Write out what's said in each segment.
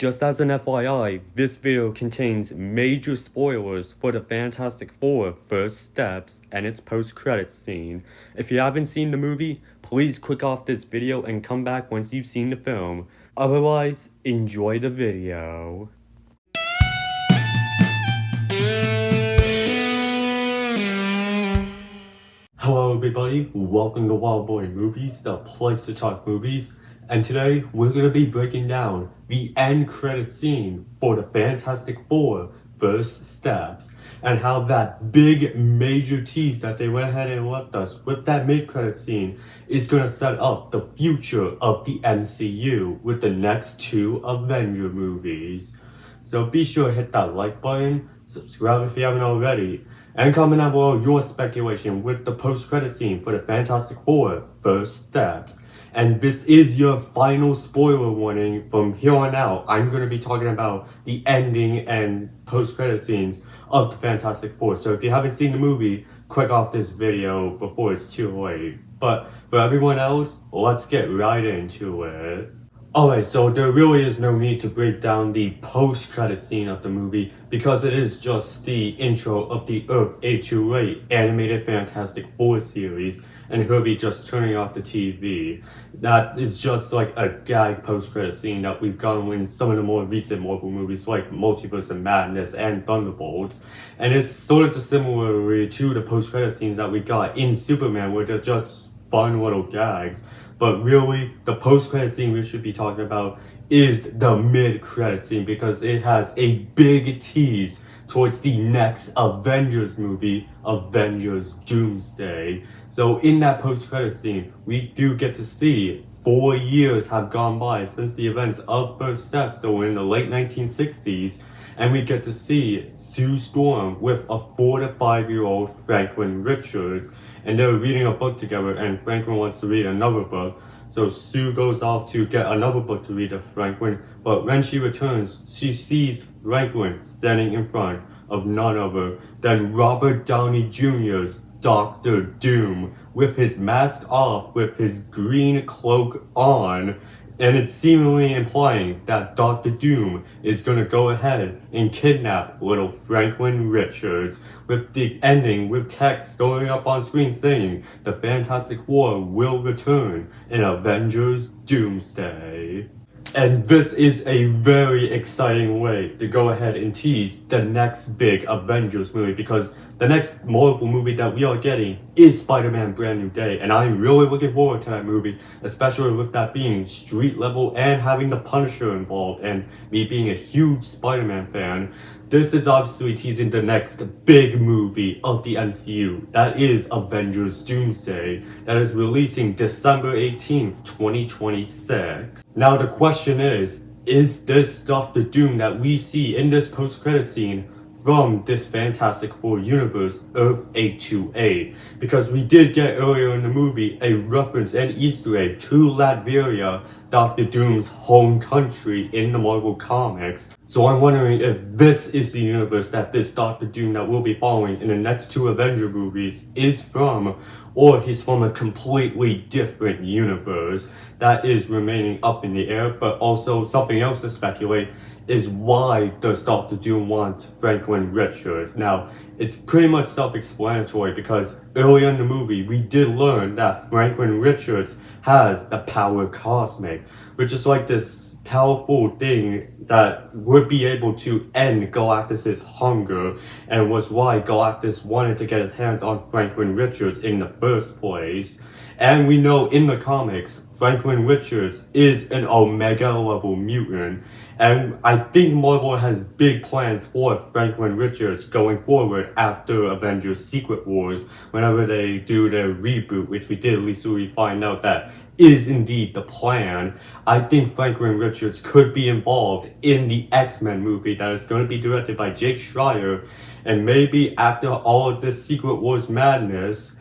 Just as an FYI, this video contains major spoilers for the Fantastic Four First Steps and its post-credits scene. If you haven't seen the movie, please click off this video and come back once you've seen the film. Otherwise, enjoy the video. Hello everybody, welcome to Wild Boy Movies, the place to talk movies. And today, we're going to be breaking down the end credit scene for the Fantastic Four First Steps, and how that big major tease that they went ahead and left us with that mid-credit scene is going to set up the future of the MCU with the next two Avenger movies. So be sure to hit that like button, subscribe if you haven't already, and comment down below your speculation with the post-credit scene for the Fantastic Four First Steps. And this is your final spoiler warning. From here on out, I'm going to be talking about the ending and post-credit scenes of the Fantastic Four. So if you haven't seen the movie, click off this video before it's too late. But for everyone else, let's get right into it. Alright, so there really is no need to break down the post-credit scene of the movie because it is just the intro of the Earth HUA animated Fantastic Four series and Herbie just turning off the TV. That is just like a gag post-credit scene that we've gotten in some of the more recent Marvel movies like Multiverse of Madness and Thunderbolts. And it's sort of similar to the post-credit scenes that we got in Superman where they're just fun little gags. But really, the post-credit scene we should be talking about is the mid-credit scene because it has a big tease towards the next Avengers movie, Avengers Doomsday. So in that post-credit scene, we do get to see 4 years have gone by since the events of First Steps, so in the late 1960s, and we get to see Sue Storm with a 4 to 5 year old Franklin Richards, and they're reading a book together and Franklin wants to read another book. So Sue goes off to get another book to read to Franklin, but when she returns, she sees Franklin standing in front of none other than Robert Downey Jr.'s Dr. Doom, with his mask off, with his green cloak on, and it's seemingly implying that Dr. Doom is gonna go ahead and kidnap little Franklin Richards, with the ending with text going up on screen saying the Fantastic Four will return in Avengers Doomsday. And this is a very exciting way to go ahead and tease the next big Avengers movie because the next Marvel movie that we are getting is Spider-Man Brand New Day, and I'm really looking forward to that movie, especially with that being street level and having the Punisher involved, and me being a huge Spider-Man fan. This is obviously teasing the next big movie of the MCU, that is Avengers Doomsday, that is releasing December 18th, 2026. Now the question is this Dr. Doom that we see in this post-credit scene from this Fantastic Four universe, Earth 828, because we did get earlier in the movie a reference and Easter egg to Latveria, Dr. Doom's home country in the Marvel Comics. So I'm wondering if this is the universe that this Dr. Doom that we'll be following in the next two Avenger movies is from, or he's from a completely different universe. That is remaining up in the air, but also something else to speculate is why does Dr. Doom want Franklin Richards? Now, it's pretty much self-explanatory because earlier in the movie, we did learn that Franklin Richards has the power cosmic, which is like this powerful thing that would be able to end Galactus's hunger, and was why Galactus wanted to get his hands on Franklin Richards in the first place. And we know in the comics, Franklin Richards is an Omega level mutant, and I think Marvel has big plans for Franklin Richards going forward after Avengers Secret Wars, whenever they do their reboot, which we did recently find out that is indeed the plan. I think Franklin Richards could be involved in the X-Men movie that is going to be directed by Jake Schreier, and maybe after all of this Secret Wars madness,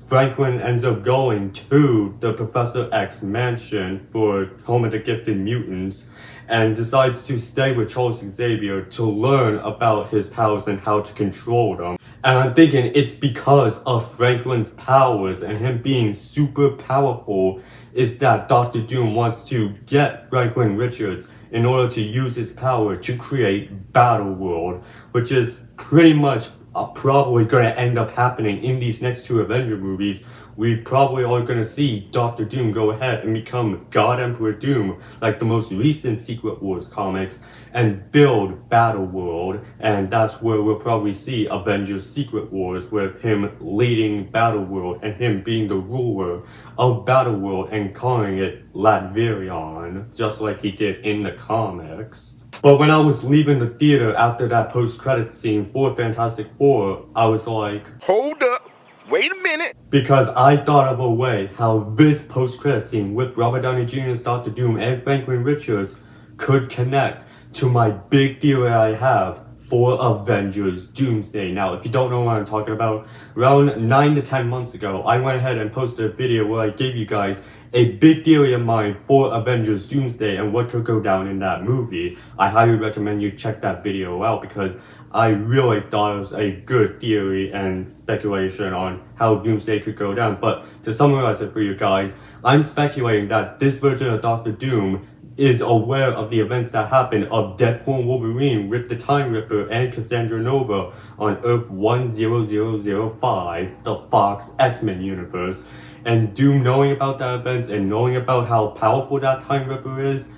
Franklin ends up going to the Professor X mansion for Home of the Gifted Mutants and decides to stay with Charles Xavier to learn about his powers and how to control them. And I'm thinking it's because of Franklin's powers and him being super powerful is that Dr. Doom wants to get Franklin Richards in order to use his power to create Battle World, which is pretty much probably going to end up happening in these next two Avenger movies. We probably are going to see Doctor Doom go ahead and become God Emperor Doom, like the most recent Secret Wars comics, and build Battle World, and that's where we'll probably see Avengers Secret Wars, with him leading Battle World and him being the ruler of Battle World and calling it Latverion, just like he did in the comics. But when I was leaving the theater after that post-credits scene for Fantastic Four, I was like, hold up, wait a minute. Because I thought of a way how this post-credit scene with Robert Downey Jr.'s Doctor Doom and Franklin Richards could connect to my big theory I have for Avengers Doomsday. Now, if you don't know what I'm talking about, around 9 to 10 months ago, I went ahead and posted a video where I gave you guys a big theory of mine for Avengers Doomsday and what could go down in that movie. I highly recommend you check that video out because I really thought it was a good theory and speculation on how Doomsday could go down. But to summarize it for you guys, I'm speculating that this version of Doctor Doom is aware of the events that happened of Deadpool and Wolverine with the Time Ripper and Cassandra Nova on Earth 10005, the Fox X-Men universe. And Doom, knowing about that event and knowing about how powerful that Time Ripper is,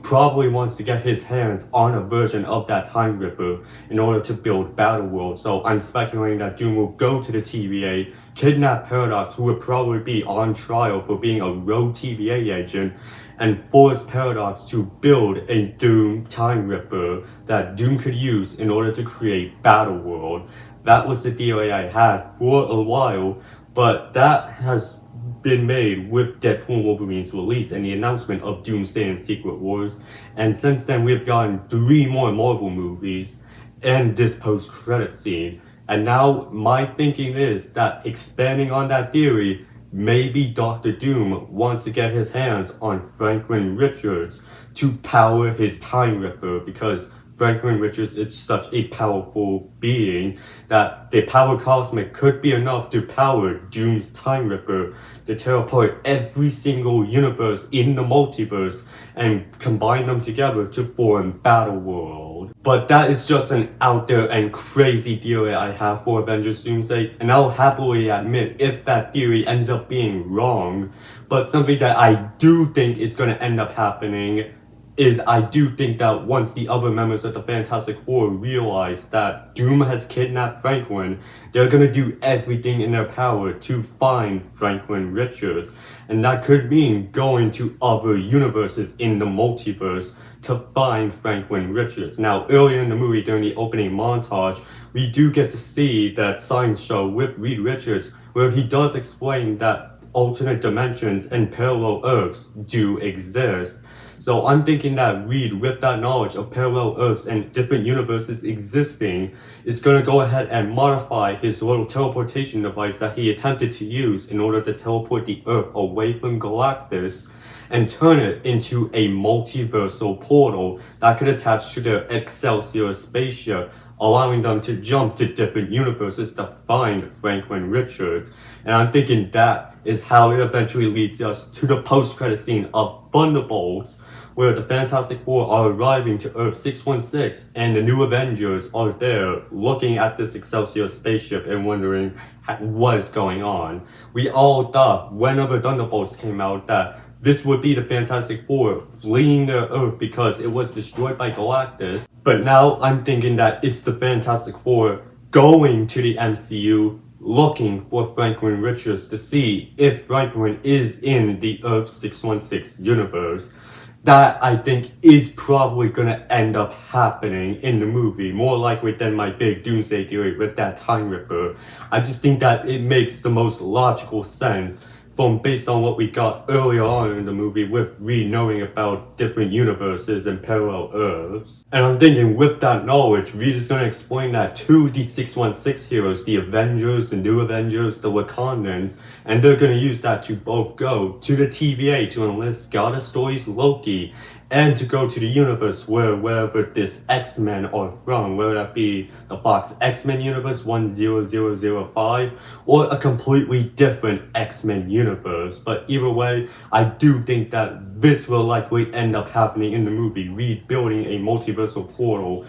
probably wants to get his hands on a version of that Time Ripper in order to build Battle World. So I'm speculating that Doom will go to the TVA, kidnap Paradox, who would probably be on trial for being a rogue TVA agent, and force Paradox to build a Doom Time Ripper that Doom could use in order to create Battle World. That was the theory I had for a while, but that has been made with Deadpool and Wolverine's release and the announcement of Doomsday and Secret Wars. And since then, we've gotten 3 more Marvel movies and this post-credit scene. And now my thinking is that expanding on that theory, maybe Doctor Doom wants to get his hands on Franklin Richards to power his Time Ripper, because Franklin Richards is such a powerful being that the power cosmic could be enough to power Doom's Time Ripper to teleport every single universe in the multiverse and combine them together to form Battle World. But that is just an out there and crazy theory I have for Avengers Doomsday, and I'll happily admit if that theory ends up being wrong. But something that I do think is going to end up happening is I do think that once the other members of the Fantastic Four realize that Doom has kidnapped Franklin, they're gonna do everything in their power to find Franklin Richards. And that could mean going to other universes in the multiverse to find Franklin Richards. Now, earlier in the movie, during the opening montage, we do get to see that science show with Reed Richards, where he does explain that alternate dimensions and parallel Earths do exist. So I'm thinking that Reed, with that knowledge of parallel Earths and different universes existing, is going to go ahead and modify his little teleportation device that he attempted to use in order to teleport the Earth away from Galactus and turn it into a multiversal portal that could attach to their Excelsior spaceship, allowing them to jump to different universes to find Franklin Richards. And I'm thinking that is how it eventually leads us to the post-credit scene of Thunderbolts, where the Fantastic Four are arriving to Earth 616 and the new Avengers are there looking at this Excelsior spaceship and wondering what is going on. We all thought whenever Thunderbolts came out that this would be the Fantastic Four fleeing their Earth because it was destroyed by Galactus. But now I'm thinking that it's the Fantastic Four going to the MCU looking for Franklin Richards to see if Franklin is in the Earth 616 universe. That, I think, is probably gonna end up happening in the movie, more likely than my big Doomsday theory with that Time Ripper. I just think that it makes the most logical sense from based on what we got earlier on in the movie with Reed knowing about different universes and parallel Earths. And I'm thinking with that knowledge, Reed is going to explain that to the 616 heroes, the Avengers, the New Avengers, the Wakandans, and they're going to use that to both go to the TVA to enlist God of Stories Loki and to go to the universe wherever this X-Men are from, whether that be the Fox X-Men universe 10005 or a completely different X-Men universe. But either way, I do think that this will likely end up happening in the movie, Reed building a multiversal portal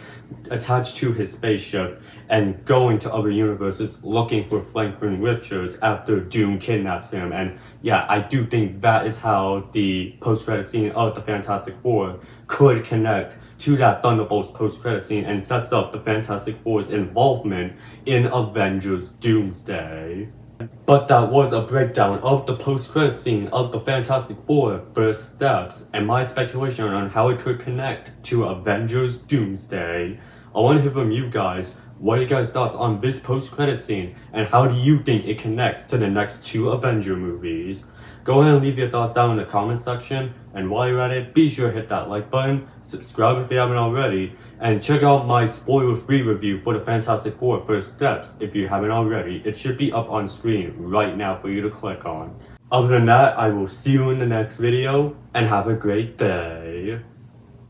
attached to his spaceship and going to other universes looking for Franklin Richards after Doom kidnaps him. And yeah, I do think that is how the post-credit scene of the Fantastic Four could connect to that Thunderbolts post-credit scene and sets up the Fantastic Four's involvement in Avengers Doomsday. But that was a breakdown of the post-credit scene of the Fantastic Four First Steps and my speculation on how it could connect to Avengers Doomsday. I want to hear from you guys. What are your guys' thoughts on this post-credit scene and how do you think it connects to the next two Avenger movies? Go ahead and leave your thoughts down in the comment section, and while you're at it, be sure to hit that like button, subscribe if you haven't already, and check out my spoiler-free review for the Fantastic Four First Steps if you haven't already. It should be up on screen right now for you to click on. Other than that, I will see you in the next video, and have a great day.